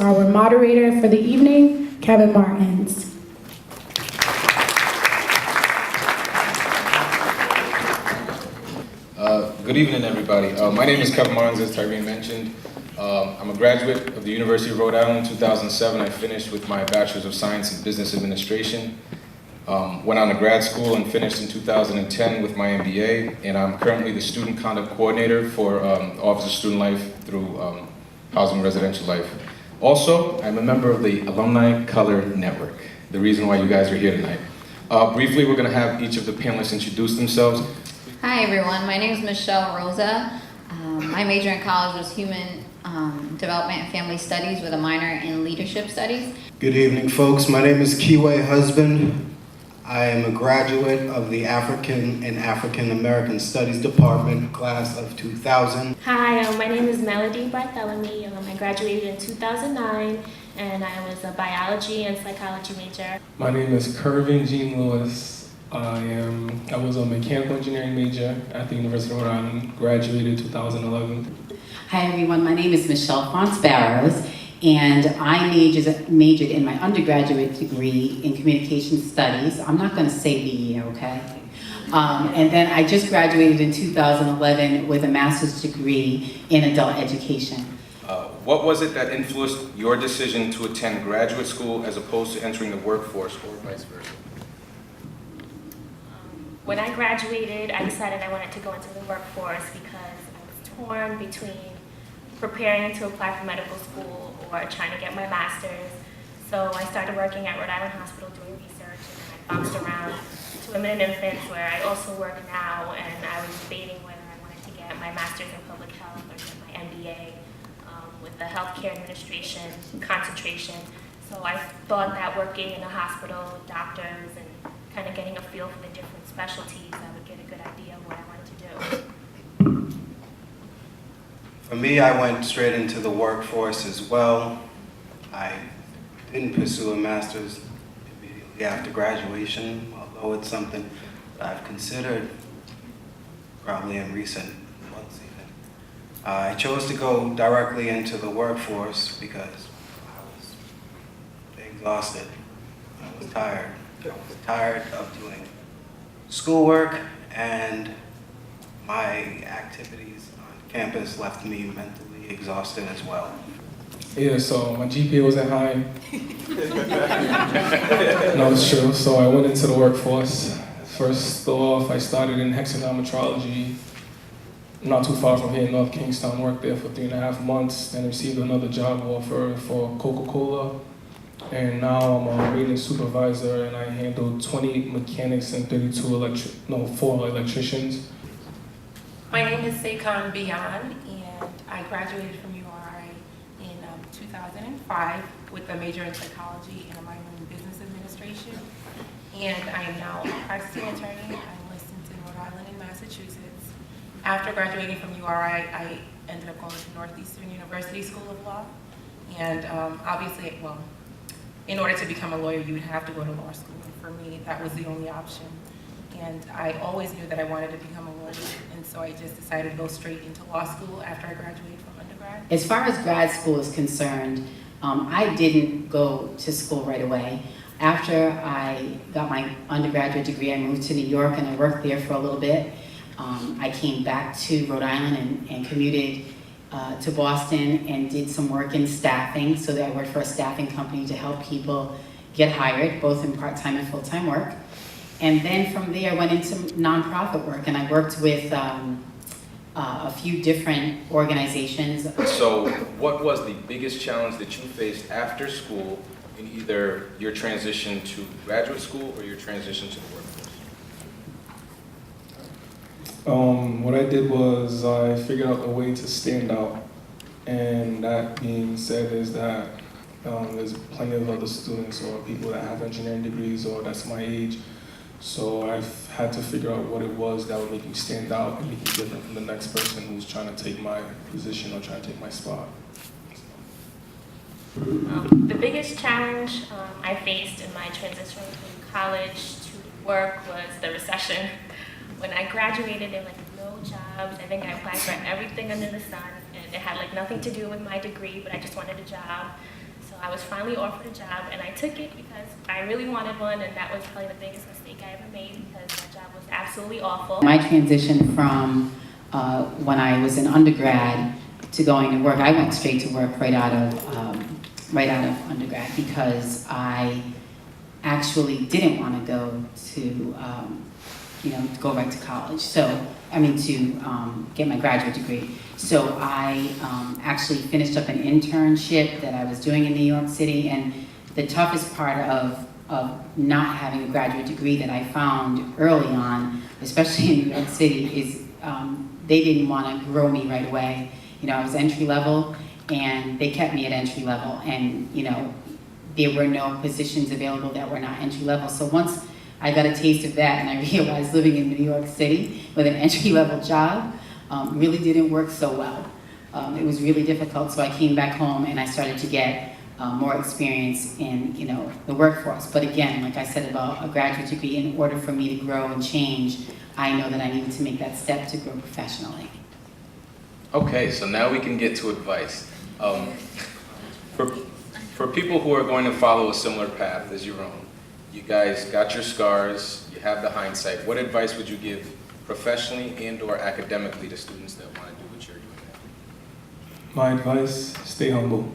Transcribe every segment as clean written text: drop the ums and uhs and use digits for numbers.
our moderator for the evening, Kevin Martins. Good evening, everybody. My name is Kevin Martins, as Tyreen mentioned. I'm a graduate of the University of Rhode Island in 2007. I finished with my Bachelor's of Science in Business Administration. Went on to grad school and finished in 2010 with my MBA, and I'm currently the Student Conduct Coordinator for Office of Student Life through Housing and Residential Life. Also, I'm a member of the Alumni Color Network, the reason why you guys are here tonight. Briefly, we're going to have each of the panelists introduce themselves. Hi everyone, my name is Michelle Rosa. My major in college was Human Development and Family Studies with a minor in Leadership Studies. Good evening, folks. My name is Kiwe Husband. I am a graduate of the African and African American Studies Department, class of 2000. Hi, my name is Melody Bartholomew. I graduated in 2009, and I was a biology and psychology major. My name is Kervin Jean Lewis. I was a mechanical engineering major at the University of Rhode Island, graduated 2011. Hi everyone, my name is Michelle Fonts Barrows, and I majored in my undergraduate degree in communication studies. I'm not going to say the year, okay? And then I just graduated in 2011 with a master's degree in adult education. What was it that influenced your decision to attend graduate school as opposed to entering the workforce, or vice versa? When I graduated, I decided I wanted to go into the workforce because I was torn between preparing to apply for medical school or trying to get my master's. So I started working at Rhode Island Hospital doing research, and then I bounced around to women and infants, where I also work now, and I was debating whether I wanted to get my master's in public health or get my MBA with the healthcare administration concentration. So I thought that working in a hospital with doctors and kind of getting a feel for the different specialties, I would get a good idea of what I wanted to do. For me, I went straight into the workforce as well. I didn't pursue a master's immediately after graduation, although it's something that I've considered probably in recent months even. I chose to go directly into the workforce because I was exhausted. I was tired. I was tired of doing schoolwork, and my activities on campus left me mentally exhausted as well. Yeah, so my GPA wasn't high. No, it's true. So I went into the workforce. First off, I started in hexagonometrology, not too far from here in North Kingstown. Worked there for 3.5 months, then received another job offer for Coca-Cola. And now I'm a maintenance supervisor, and I handle 20 mechanics and 4 electricians. My name is Seikon Bian, and I graduated from URI in 2005 with a major in psychology and a minor in business administration. And I am now a practicing attorney. I'm licensed in Rhode Island and Massachusetts. After graduating from URI, I ended up going to Northeastern University School of Law. And obviously, well, in order to become a lawyer, you would have to go to law school. And for me, that was the only option. And I always knew that I wanted to become a lawyer. And so I just decided to go straight into law school after I graduated from undergrad. As far as grad school is concerned, I didn't go to school right away. After I got my undergraduate degree, I moved to New York and I worked there for a little bit. I came back to Rhode Island and commuted to Boston and did some work in staffing, so that I worked for a staffing company to help people get hired, both in part-time and full-time work. And then from there, I went into nonprofit work, and I worked with a few different organizations. So what was the biggest challenge that you faced after school in either your transition to graduate school or your transition to the workforce? What I did was I figured out a way to stand out, and that being said is that there's plenty of other students or people that have engineering degrees or that's my age, so I've had to figure out what it was that would make me stand out and make me different from the next person who's trying to take my position or trying to take my spot. The biggest challenge I faced in my transition from college to work was the recession. When I graduated, there were no jobs. I think I applied for everything under the sun, and it had nothing to do with my degree, but I just wanted a job. I was finally offered a job, and I took it because I really wanted one, and that was probably the biggest mistake I ever made because that job was absolutely awful. My transition from when I was an undergrad to going to work, I went straight to work right out of undergrad because I actually didn't want to go to, go back to college. So, to get my graduate degree. So I actually finished up an internship that I was doing in New York City, and the toughest part of not having a graduate degree that I found early on, especially in New York City, is they didn't want to grow me right away. I was entry level, and they kept me at entry level, and there were no positions available that were not entry level. So once I got a taste of that, and I realized living in New York City with an entry level job really didn't work so well. It was really difficult, so I came back home and I started to get more experience in the workforce. But again, like I said about a graduate degree, in order for me to grow and change, I know that I needed to make that step to grow professionally. Okay, so now we can get to advice. For people who are going to follow a similar path as your own, you guys got your scars, you have the hindsight. What advice would you give professionally and or academically to students that want to do what you're doing now? My advice, stay humble.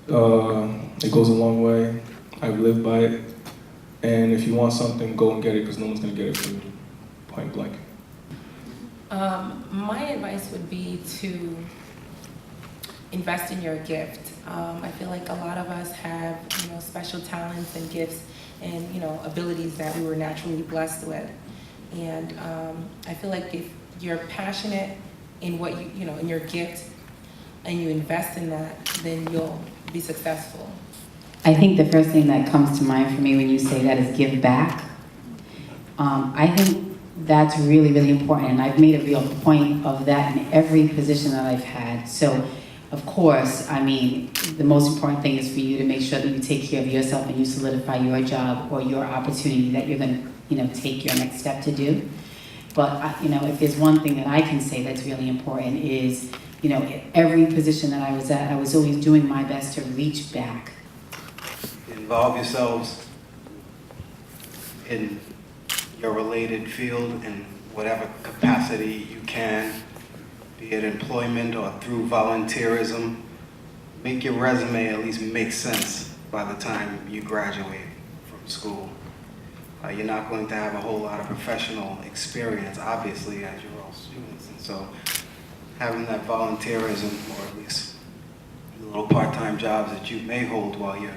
It goes a long way. I've lived by it. And if you want something, go and get it because no one's going to get it for you, point blank. My advice would be to invest in your gift. I feel like a lot of us have, special talents and gifts and, abilities that we were naturally blessed with. And I feel like if you're passionate in what in your gift, and you invest in that, then you'll be successful. I think the first thing that comes to mind for me when you say that is give back. I think that's really, really important, and I've made a real point of that in every position that I've had. So, of course, the most important thing is for you to make sure that you take care of yourself and you solidify your job or your opportunity that you're going to, take your next step to do. But, if there's one thing that I can say that's really important is, every position that I was at, I was always doing my best to reach back. Involve yourselves in your related field in whatever capacity you can, be it employment or through volunteerism. Make your resume at least make sense by the time you graduate from school. You're not going to have a whole lot of professional experience, obviously, as you're all students. And so having that volunteerism, or at least the little part-time jobs that you may hold while you're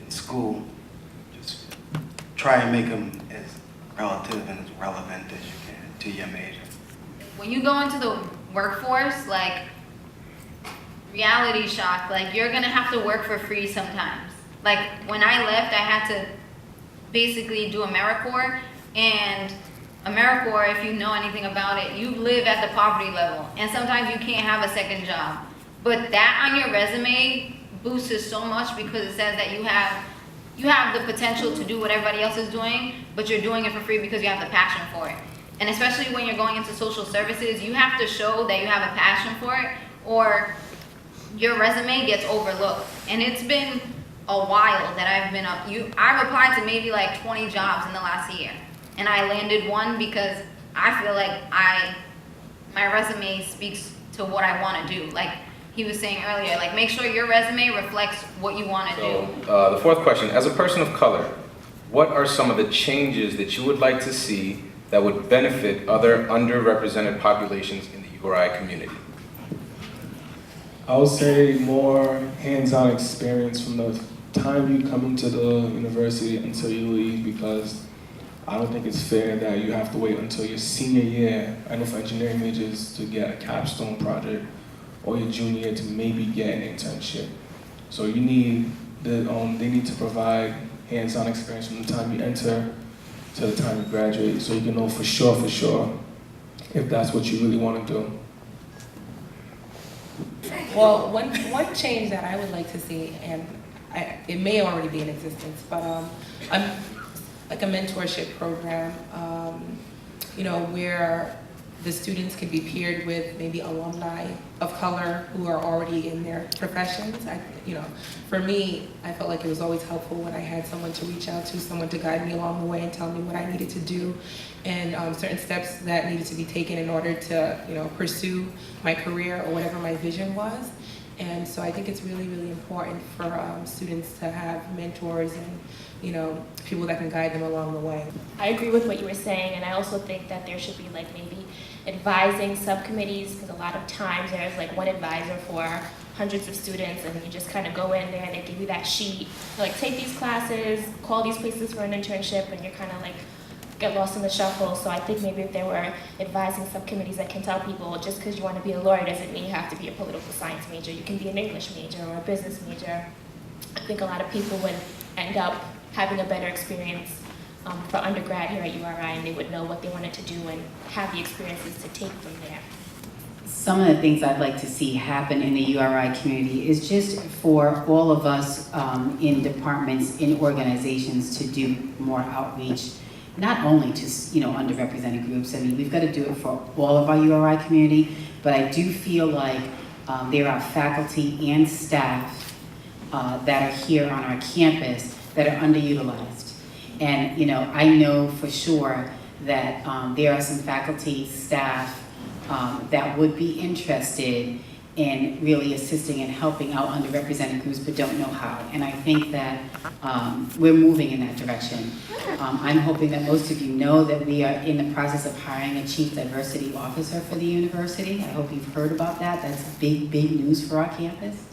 in school, just try and make them as relative and as relevant as you can to your major. When you go into the workforce, reality shock, you're gonna have to work for free sometimes. When I left, I had to basically do AmeriCorps, and AmeriCorps, if you know anything about it, you live at the poverty level, and sometimes you can't have a second job. But that on your resume boosts it so much because it says that you have the potential to do what everybody else is doing, but you're doing it for free because you have the passion for it. And especially when you're going into social services, you have to show that you have a passion for it, or your resume gets overlooked. And it's been a while that I've been up. I've applied to maybe 20 jobs in the last year, and I landed one because I feel like my resume speaks to what I want to do. He was saying earlier, make sure your resume reflects what you want to do. The fourth question, as a person of color, what are some of the changes that you would like to see that would benefit other underrepresented populations in the URI community? I would say more hands-on experience from the time you come into the university until you leave, because I don't think it's fair that you have to wait until your senior year, I know for engineering majors, to get a capstone project, or your junior year to maybe get an internship. So you need they need to provide hands-on experience from the time you enter to the time you graduate, so you can know for sure, if that's what you really want to do. Well, one change that I would like to see, and it may already be in existence, but like a mentorship program, where the students can be paired with maybe alumni of color who are already in their professions. For me, I felt like it was always helpful when I had someone to reach out to, someone to guide me along the way and tell me what I needed to do and certain steps that needed to be taken in order to, pursue my career or whatever my vision was. And so I think it's really, really important for students to have mentors and, people that can guide them along the way. I agree with what you were saying, and I also think that there should be maybe advising subcommittees, because a lot of times there's one advisor for hundreds of students, and you just kind of go in there and they give you that sheet, take these classes, call these places for an internship, and you're kind of get lost in the shuffle. So I think maybe if there were advising subcommittees that can tell people, just because you want to be a lawyer doesn't mean you have to be a political science major. You can be an English major or a business major. I think a lot of people would end up having a better experience for undergrad here at URI, and they would know what they wanted to do and have the experiences to take from there. Some of the things I'd like to see happen in the URI community is just for all of us in departments, in organizations, to do more outreach, not only to underrepresented groups. I mean, we've got to do it for all of our URI community, but I do feel like there are faculty and staff that are here on our campus that are underutilized. And I know for sure that there are some faculty, staff that would be interested in really assisting and helping out underrepresented groups but don't know how. And I think that we're moving in that direction. I'm hoping that most of you know that we are in the process of hiring a chief diversity officer for the university. I hope you've heard about that. That's big, big news for our campus.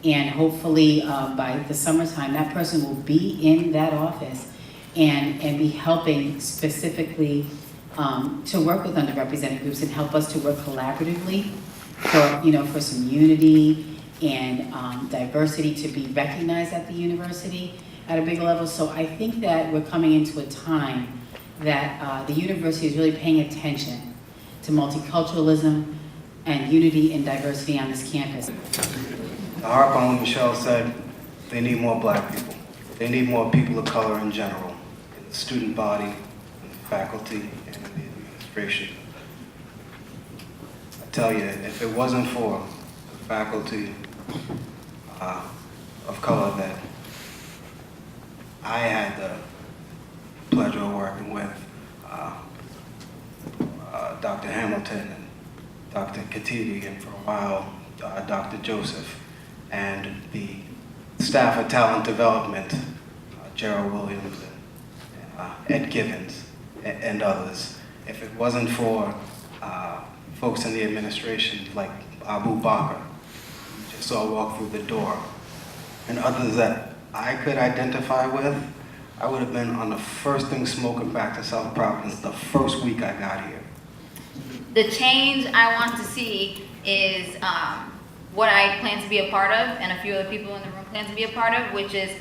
And hopefully by the summertime, that person will be in that office and be helping specifically to work with underrepresented groups and help us to work collaboratively for some unity and diversity to be recognized at the university at a bigger level. So I think that we're coming into a time that the university is really paying attention to multiculturalism and unity and diversity on this campus. Harpo Michelle said they need more black people. They need more people of color in general, in the student body, in the faculty, and in the administration. I tell you, if it wasn't for the faculty of color that I had the pleasure of working with, Dr. Hamilton and Dr. Katidi, and for a while, Dr. Joseph, and the staff of talent development, Gerald Williams and Ed Givens and others. If it wasn't for folks in the administration like Abu Bakr, who just saw walk through the door, and others that I could identify with, I would have been on the first thing smoking back to South Providence the first week I got here. The change I want to see is what I plan to be a part of, and a few other people in the room plan to be a part of, which is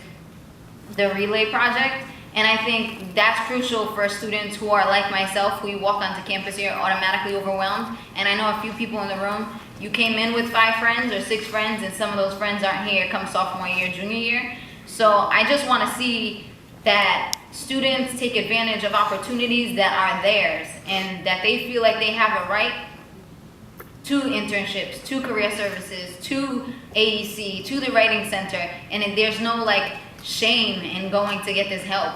the Relay Project. And I think that's crucial for students who are like myself, who you walk onto campus here automatically overwhelmed. And I know a few people in the room, you came in with 5 friends or 6 friends, and some of those friends aren't here come sophomore year, junior year. So I just want to see that students take advantage of opportunities that are theirs, and that they feel like they have a right to internships, to career services, to AEC, to the Writing Center, and there's no shame in going to get this help.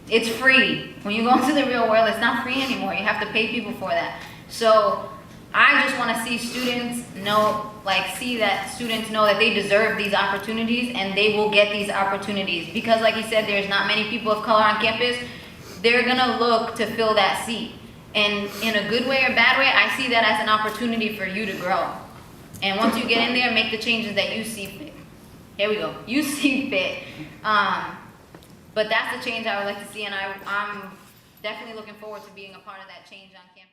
It's free. When you go into the real world, it's not free anymore. You have to pay people for that. So I just want to see students see that students know that they deserve these opportunities, and they will get these opportunities. Because like he said, there's not many people of color on campus. They're gonna look to fill that seat. And in a good way or bad way, I see that as an opportunity for you to grow. And once you get in there, make the changes that you see fit. Here we go. You see fit. But that's the change I would like to see, and I'm definitely looking forward to being a part of that change on campus.